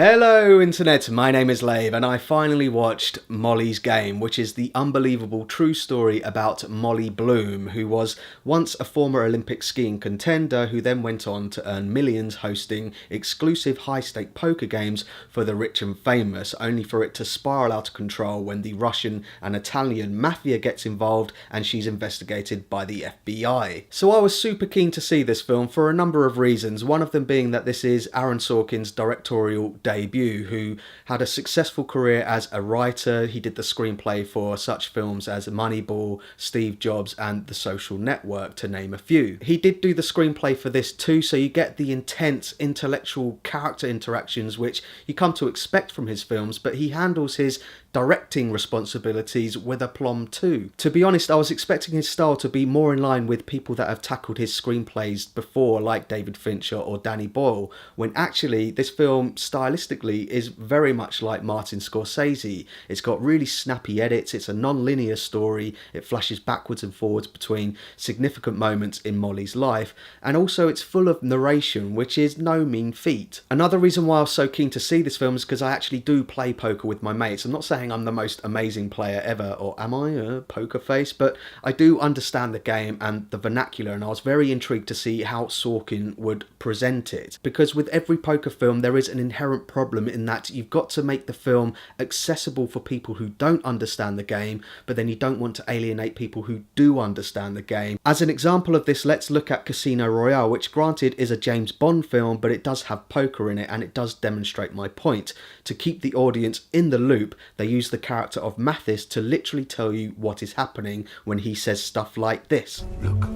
Hello Internet, my name is Lave and I finally watched Molly's Game, which is the unbelievable true story about Molly Bloom, who was once a former Olympic skiing contender who then went on to earn millions hosting exclusive high-stake poker games for the rich and famous, only for it to spiral out of control when the Russian and Italian mafia gets involved and she's investigated by the FBI. So I was super keen to see this film for a number of reasons, one of them being that this is Aaron Sorkin's directorial debut, who had a successful career as a writer. He did the screenplay for such films as Moneyball, Steve Jobs and The Social Network, to name a few. He did do the screenplay for this too, so you get the intense intellectual character interactions which you come to expect from his films, but he handles his directing responsibilities with aplomb too. To be honest, I was expecting his style to be more in line with people that have tackled his screenplays before, like David Fincher or Danny Boyle, when actually this film stylistically is very much like Martin Scorsese. It's got really snappy edits, it's a non-linear story, it flashes backwards and forwards between significant moments in Molly's life, and also it's full of narration, which is no mean feat. Another reason why I was so keen to see this film is because I actually do play poker with my mates. I'm not saying I'm the most amazing player ever, or am I a poker face, but I do understand the game and the vernacular, and I was very intrigued to see how Sorkin would present it, because with every poker film there is an inherent problem in that you've got to make the film accessible for people who don't understand the game, but then you don't want to alienate people who do understand the game. As an example of this, let's look at Casino Royale, which granted is a James Bond film, but it does have poker in it, and it does demonstrate my point. To keep the audience in the loop, they use the character of Mathis to literally tell you what is happening when he says stuff like this. Look,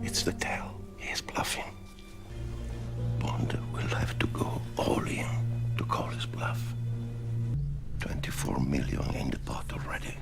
it's the tell. He is bluffing. Bond will have to go all in to call his bluff. 24 million in the pot already.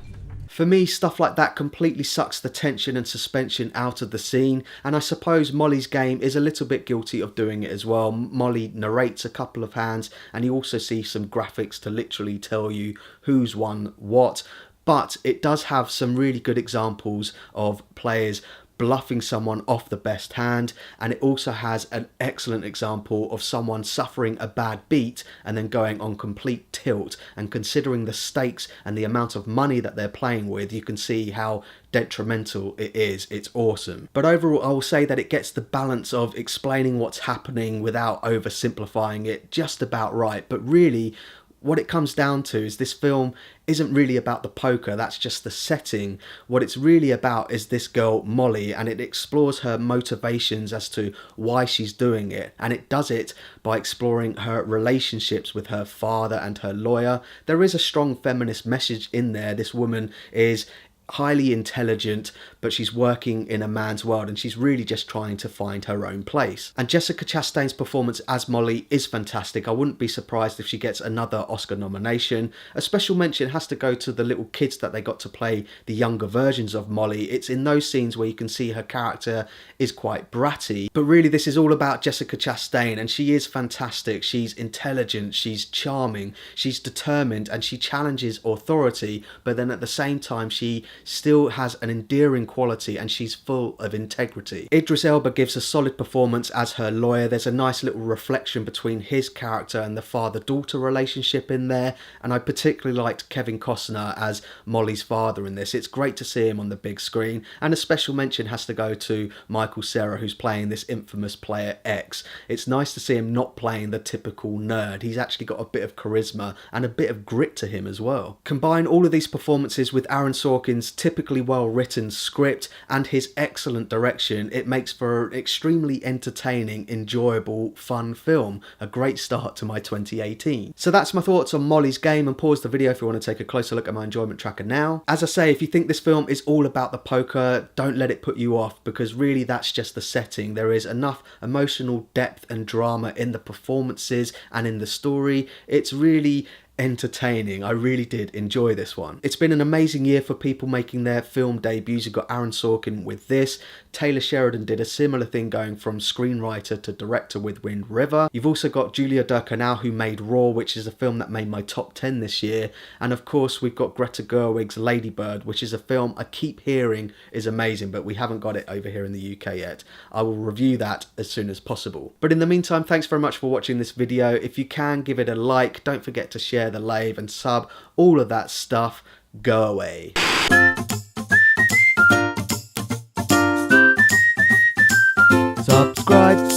For me, stuff like that completely sucks the tension and suspension out of the scene, and I suppose Molly's Game is a little bit guilty of doing it as well. Molly narrates a couple of hands, and you also see some graphics to literally tell you who's won what, but it does have some really good examples of players bluffing someone off the best hand, and it also has an excellent example of someone suffering a bad beat and then going on complete tilt, and considering the stakes and the amount of money that they're playing with, you can see how detrimental it is. It's awesome. But overall, I will say that it gets the balance of explaining what's happening without oversimplifying it just about right. But really, what it comes down to is this film isn't really about the poker, that's just the setting. What it's really about is this girl Molly, and it explores her motivations as to why she's doing it, and it does it by exploring her relationships with her father and her lawyer. There is a strong feminist message in there. This woman is highly intelligent, but she's working in a man's world, and she's really just trying to find her own place. And Jessica Chastain's performance as Molly is fantastic. I wouldn't be surprised if she gets another Oscar nomination. A special mention has to go to the little kids that they got to play the younger versions of Molly. It's in those scenes where you can see her character is quite bratty, but really this is all about Jessica Chastain, and she is fantastic. She's intelligent, she's charming, she's determined, and she challenges authority, but then at the same time she still has an endearing quality, and she's full of integrity. Idris Elba gives a solid performance as her lawyer. There's a nice little reflection between his character and the father-daughter relationship in there, and I particularly liked Kevin Costner as Molly's father in this. It's great to see him on the big screen, and a special mention has to go to Michael Cera, who's playing this infamous player X. It's nice to see him not playing the typical nerd. He's actually got a bit of charisma and a bit of grit to him as well. Combine all of these performances with Aaron Sorkin's typically well written script and his excellent direction, it makes for an extremely entertaining, enjoyable, fun film. A great start to my 2018. So that's my thoughts on Molly's Game, and pause the video if you want to take a closer look at my enjoyment tracker now. As I say, if you think this film is all about the poker, don't let it put you off, because really that's just the setting. There is enough emotional depth and drama in the performances and in the story. It's really entertaining. I really did enjoy this one. It's been an amazing year for people making their film debuts. You've got Aaron Sorkin with this. Taylor Sheridan did a similar thing, going from screenwriter to director with Wind River. You've also got Julia Durkanau, who made Raw, which is a film that made my top 10 this year. And of course, we've got Greta Gerwig's Lady Bird, which is a film I keep hearing is amazing, but we haven't got it over here in the UK yet. I will review that as soon as possible. But in the meantime, thanks very much for watching this video. If you can, give it a like. Don't forget to share the Lave and sub, all of that stuff. Go away. Subscribe.